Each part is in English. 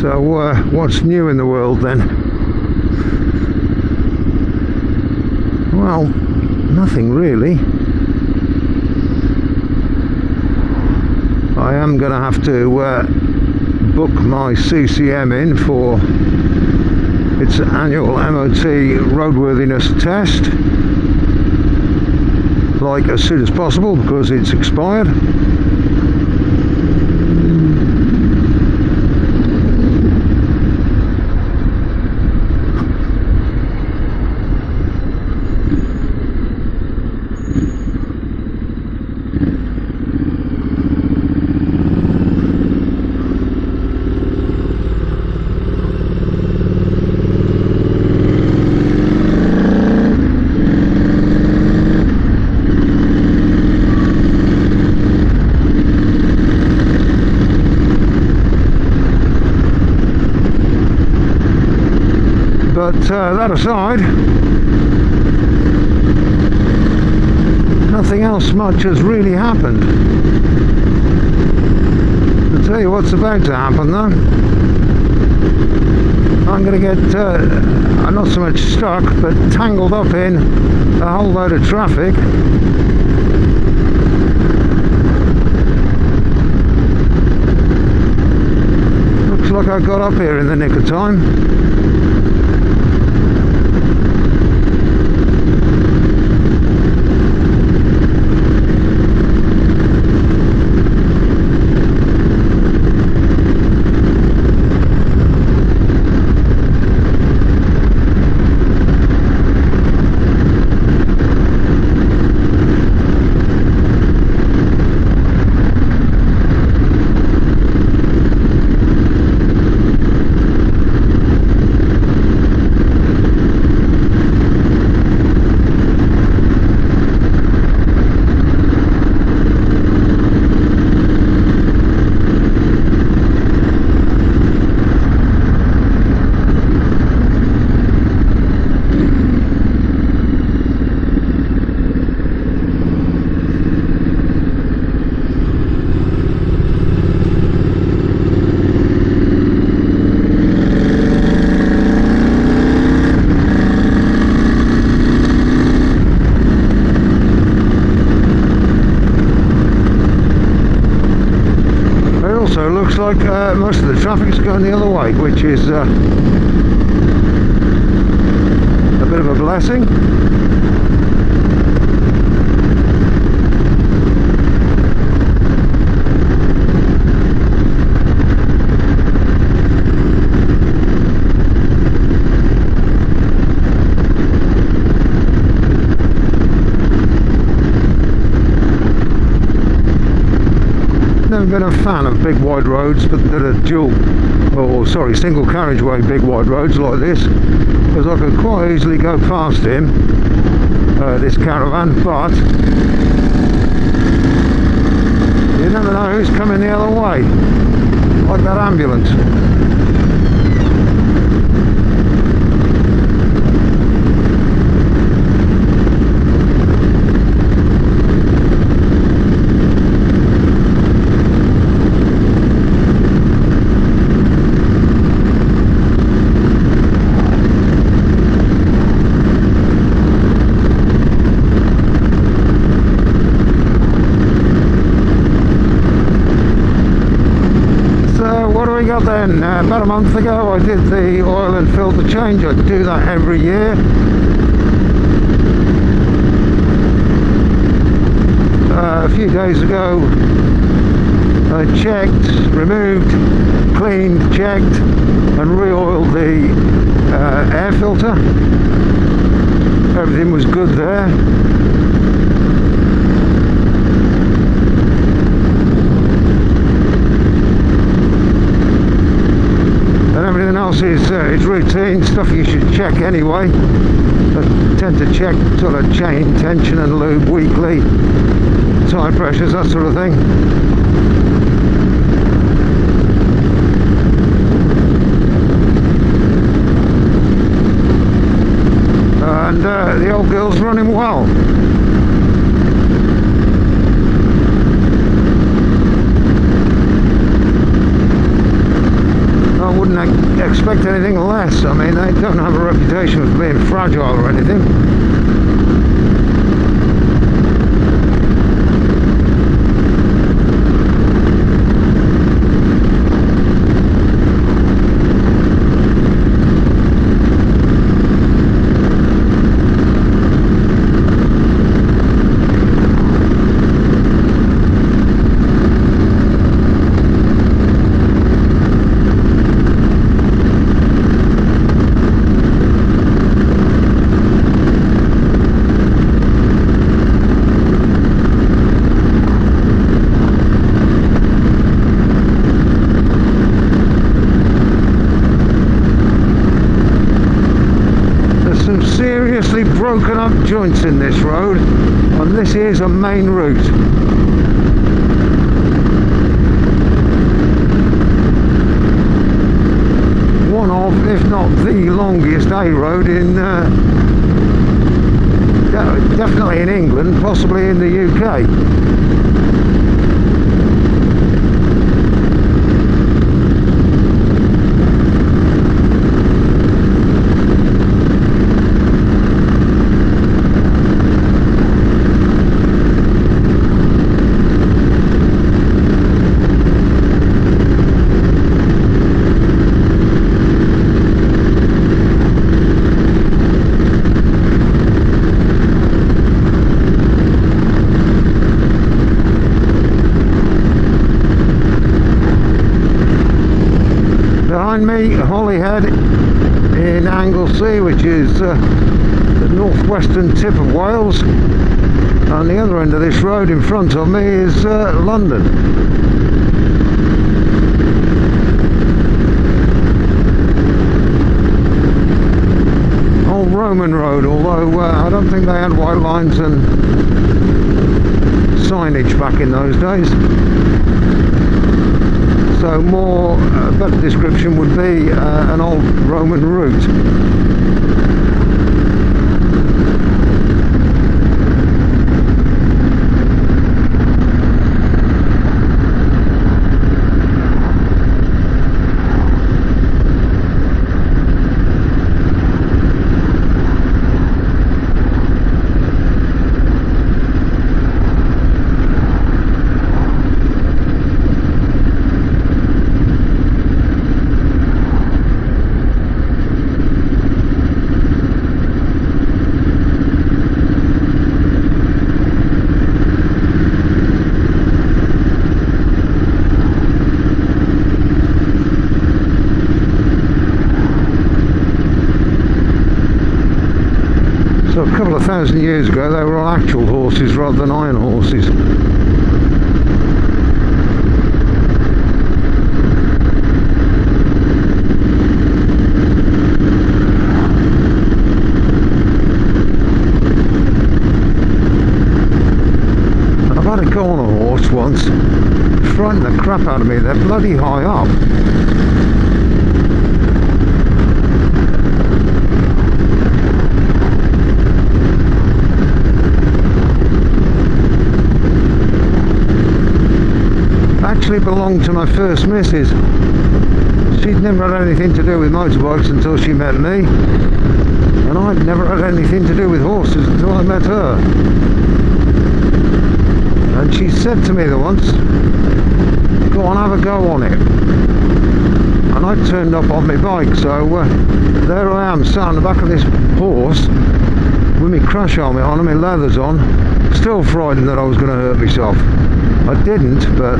So what's new in the world then? Well, nothing really. I am going to have to book my CCM in for its annual MOT roadworthiness test, like as soon as possible, because it's expired. But that aside, nothing else much has really happened. I'll tell you what's about to happen though. I'm going to get, not so much stuck, but tangled up in a whole load of traffic. Looks like I got up here in the nick of time. Looks like most of the traffic's going the other way, which is a bit of a blessing. Never been a fan of big wide roads, but that are single carriageway big wide roads like this, because I could quite easily go past him, this caravan, but you never know who's coming the other way, like that ambulance. Got then about a month ago I did the oil and filter change. I do that every year. A few days ago I checked, removed, cleaned, checked and re-oiled the air filter. Everything was good there. Everything else is routine stuff you should check anyway. I tend to check sort of chain tension and lube weekly, tyre pressures, that sort of thing. And the old girl's running well. I wouldn't expect anything less. I mean, they don't have a reputation for being fragile or anything. Seriously broken up joints in this road, and this is a main route. One of, if not the longest A road in definitely in England, possibly in the UK. Behind me, Holyhead in Anglesey, which is the northwestern tip of Wales. On the other end of this road in front of me is London. Old Roman road, although I don't think they had white lines and signage back in those days. So more, a better description would be an old Roman route. So a couple of thousand years ago they were on actual horses rather than iron horses. I've had a go on a horse once. It frightened the crap out of me. They're bloody high up. Actually belonged to my first missus. She'd never had anything to do with motorbikes until she met me, and I'd never had anything to do with horses until I met her. And she said to me the once, "Go on, have a go on it." And I turned up on my bike, so there I am, sat on the back of this horse with my crash helmet on and my leathers on, still frightened that I was going to hurt myself. I didn't, but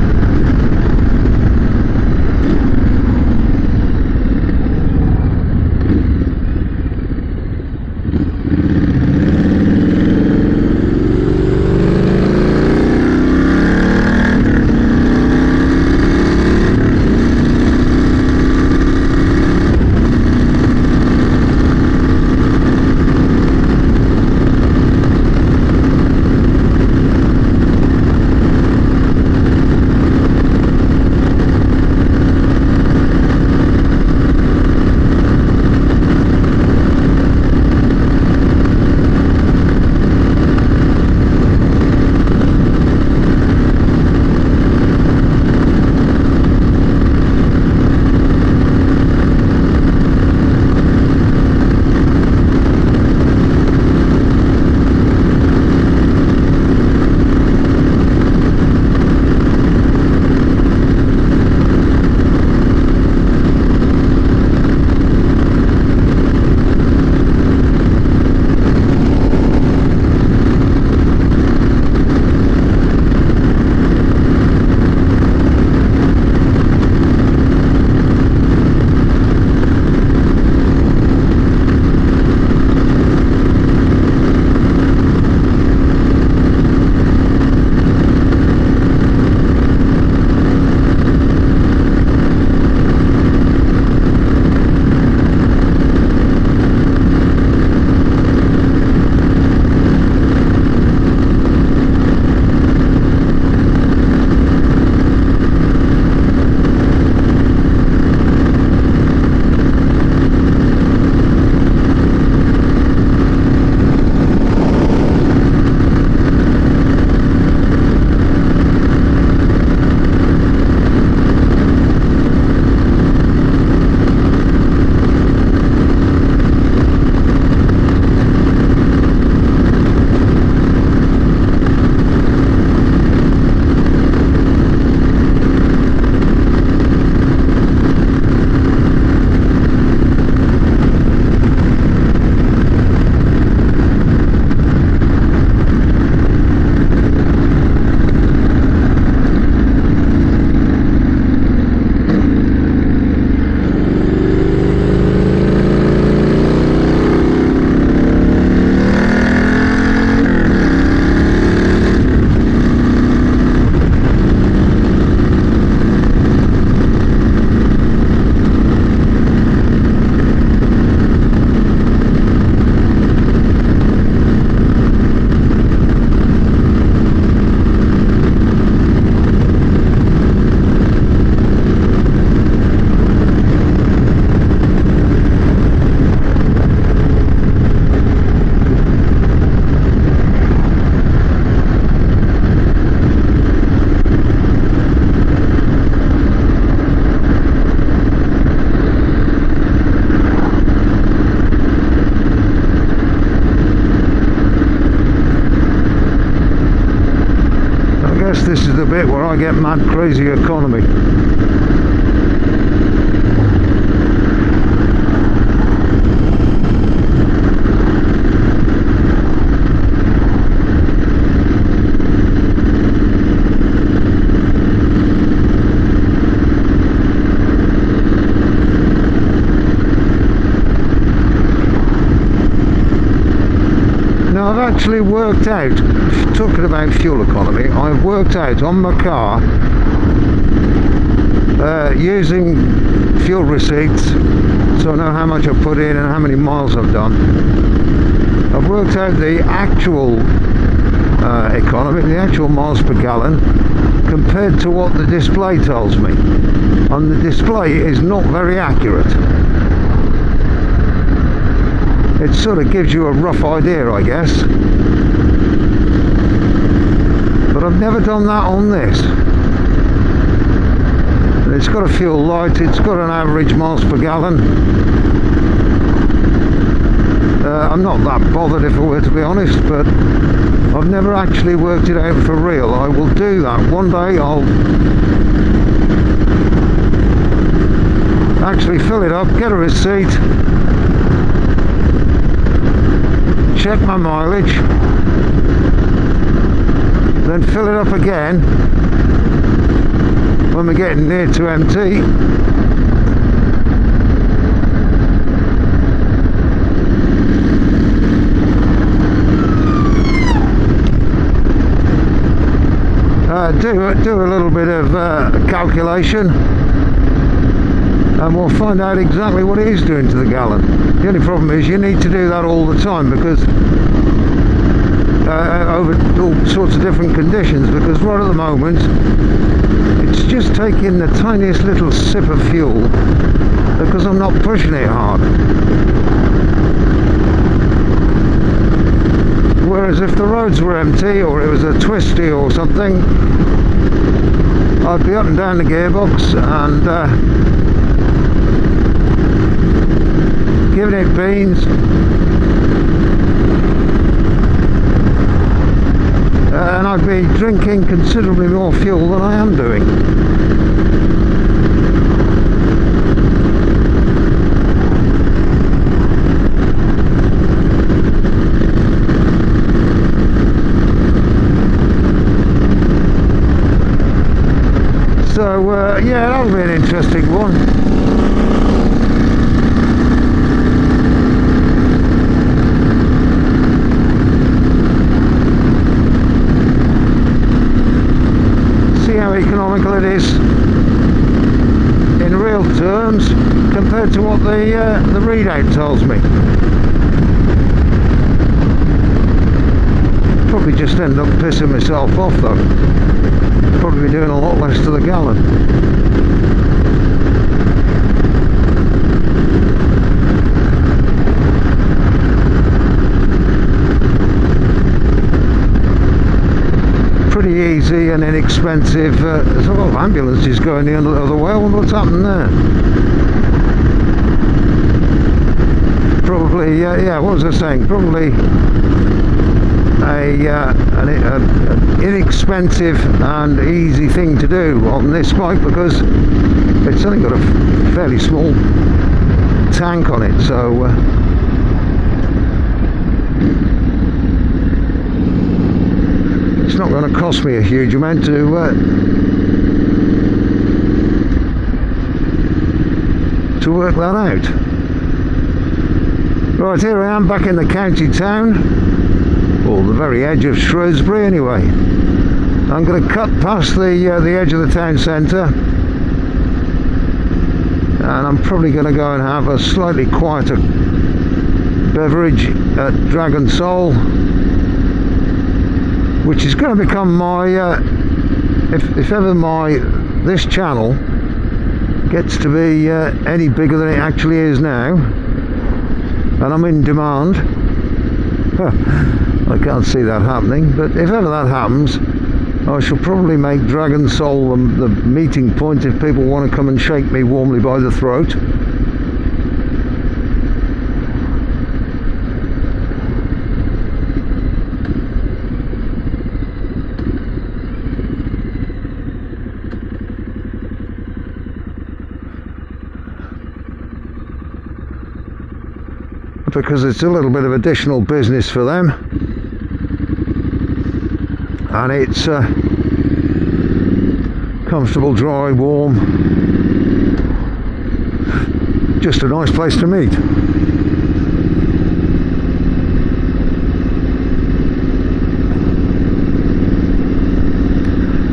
this is the bit where I get mad crazy economy. I've actually worked out, talking about fuel economy, I've worked out on my car using fuel receipts, so I know how much I've put in and how many miles I've done. I've worked out the actual economy, the actual miles per gallon, compared to what the display tells me. And the display is not very accurate. It sort of gives you a rough idea, I guess. But I've never done that on this. It's got a fuel light, it's got an average miles per gallon. I'm not that bothered if I were to be honest, but I've never actually worked it out for real. I will do that. One day I'll actually fill it up, get a receipt, check my mileage, then fill it up again when we're getting near to empty. Do a little bit of calculation, and we'll find out exactly what it is doing to the gallon. The only problem is you need to do that all the time, because over all sorts of different conditions, because right at the moment it's just taking the tiniest little sip of fuel because I'm not pushing it hard. Whereas if the roads were empty or it was a twisty or something, I'd be up and down the gearbox and giving it beans, and I'd be drinking considerably more fuel than I am doing. So yeah, that'll be an interesting one. Economical it is in real terms compared to what the readout tells me. Probably just end up pissing myself off though. Probably be doing a lot less to the gallon. Pretty easy and inexpensive. There's a lot of ambulances going the other way. I wonder what's happened there. Probably, yeah, what was I saying? Probably an inexpensive and easy thing to do on this bike, because it's only got a fairly small tank on it, so it's not going to cost me a huge amount to work that out. Right, here I am back in the county town, or the very edge of Shrewsbury anyway. I'm going to cut past the edge of the town centre, and I'm probably going to go and have a slightly quieter beverage at Dragon Soul, which is going to become my if ever this channel gets to be any bigger than it actually is now, and I'm in demand. I can't see that happening, but if ever that happens, I shall probably make Dragon Soul the meeting point if people want to come and shake me warmly by the throat. because it's a little bit of additional business for them, and it's comfortable, dry, warm, just a nice place to meet.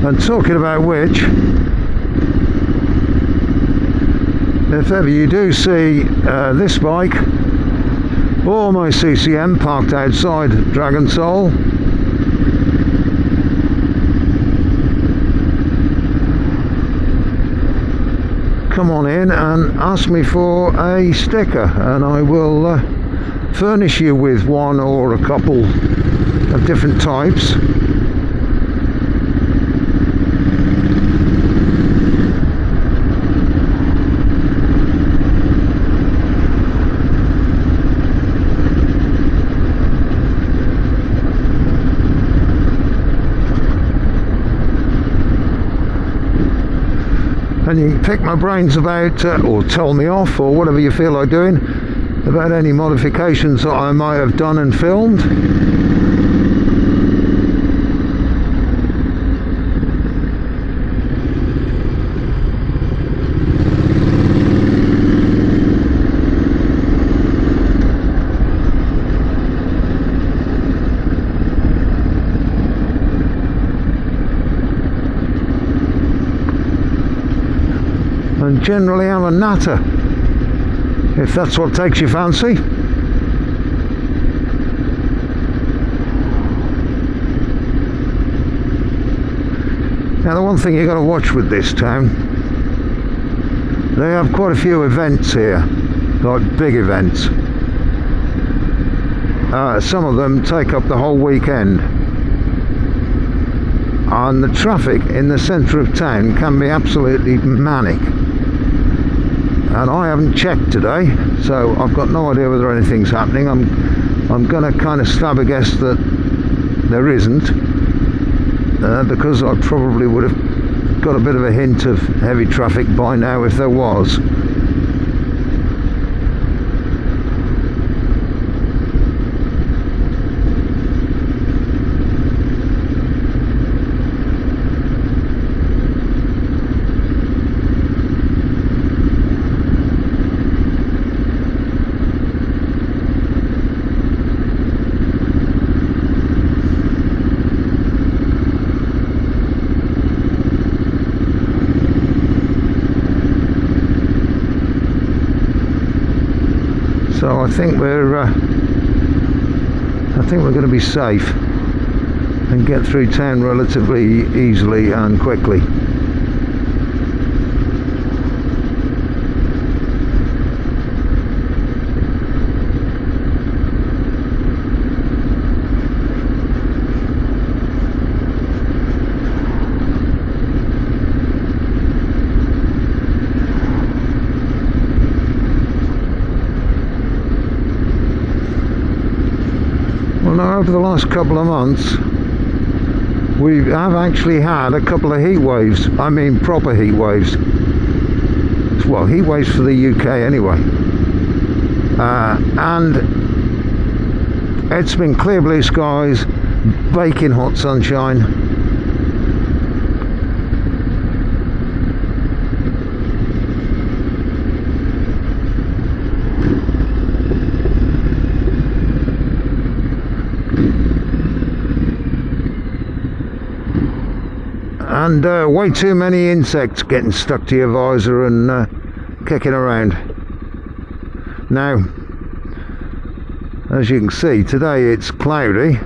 And talking about which, if ever you do see this bike or my CCM parked outside Dragon Soul, come on in and ask me for a sticker, and I will furnish you with one or a couple of different types. And you can pick my brains about, or tell me off, or whatever you feel like doing, about any modifications that I might have done and filmed. And generally I'm a natter, if that's what takes your fancy. Now the one thing you got to watch with this town, they have quite a few events here, like big events. Some of them take up the whole weekend, and the traffic in the centre of town can be absolutely manic. And I haven't checked today, so I've got no idea whether anything's happening. I'm going to kind of stab a guess that there isn't, because I probably would have got a bit of a hint of heavy traffic by now if there was. So I think we're going to be safe and get through town relatively easily and quickly. Well, now over the last couple of months we have actually had a couple of heat waves. I mean proper heat waves. Well, heat waves for the UK anyway. And it's been clear blue skies, baking hot sunshine. And way too many insects getting stuck to your visor and kicking around. Now, as you can see, today it's cloudy.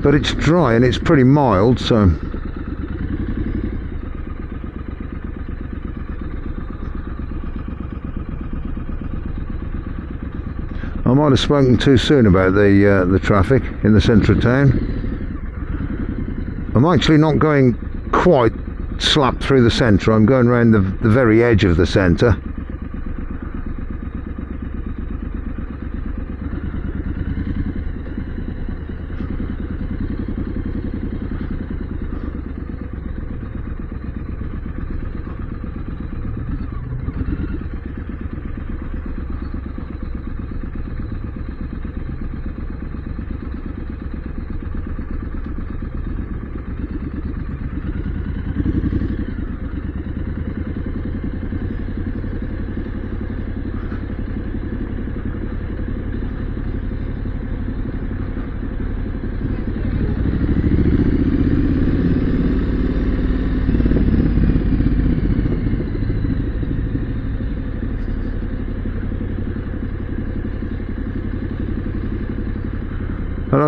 But it's dry and it's pretty mild, so I might have spoken too soon about the traffic in the centre of town. I'm actually not going quite slap through the centre, I'm going around the very edge of the centre.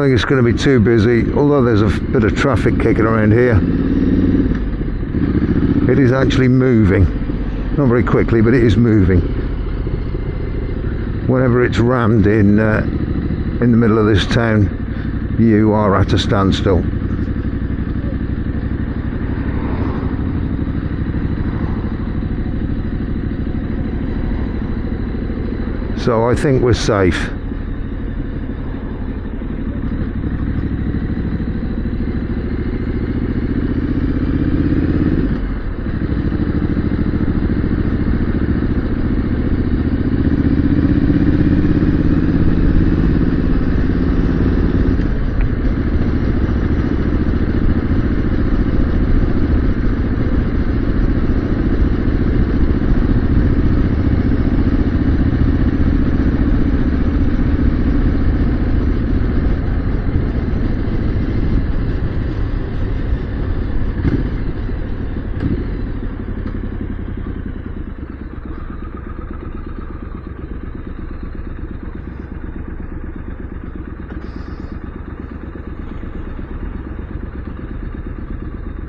think it's going to be too busy, although there's a bit of traffic kicking around here. It is actually moving, not very quickly, but it is moving. Whenever it's rammed in the middle of this town, you are at a standstill. So I think we're safe.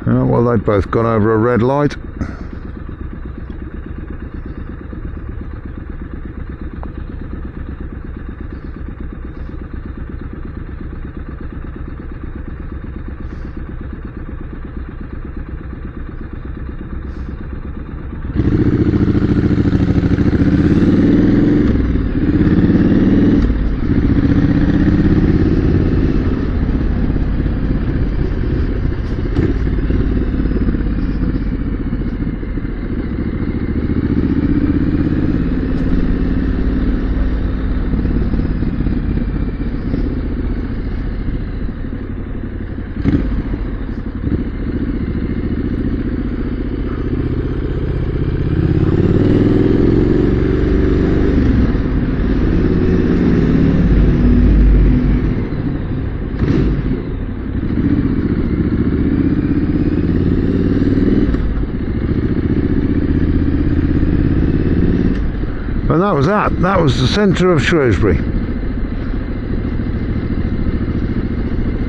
Well, they've both gone over a red light. And that was that. That was the centre of Shrewsbury.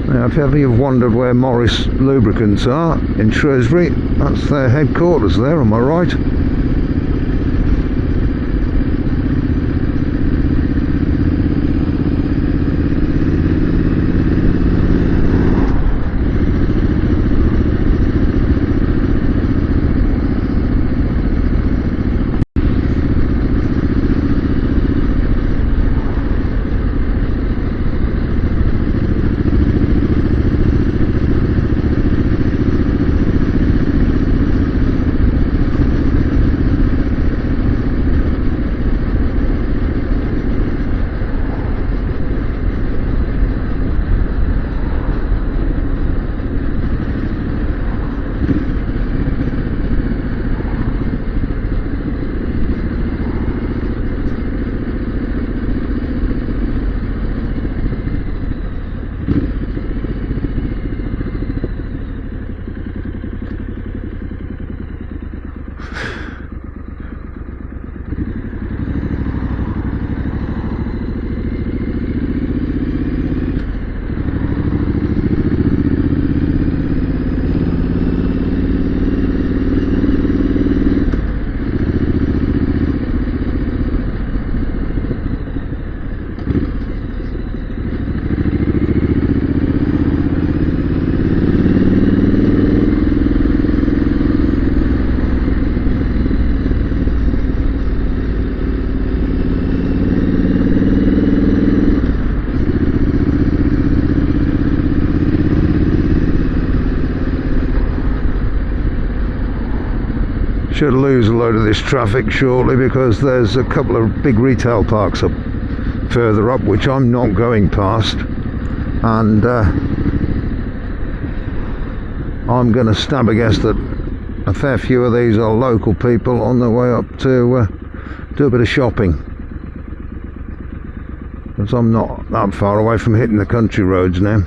Now, if ever you've wondered where Morris Lubricants are in Shrewsbury, that's their headquarters there on my right. Should lose a load of this traffic shortly because there's a couple of big retail parks up further up which I'm not going past, and I'm going to stab a guess that a fair few of these are local people on their way up to do a bit of shopping, because I'm not that far away from hitting the country roads now.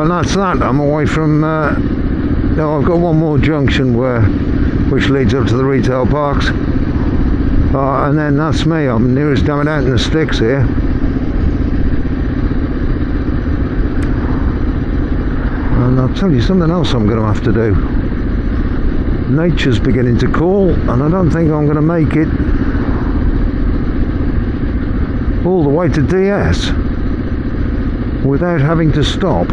And that's that. I'm away from no, I've got one more junction which leads up to the retail parks, and then that's me. I'm nearest down out in the sticks here. And I'll tell you something else I'm going to have to do. Nature's beginning to call, and I don't think I'm going to make it all the way to DS without having to stop.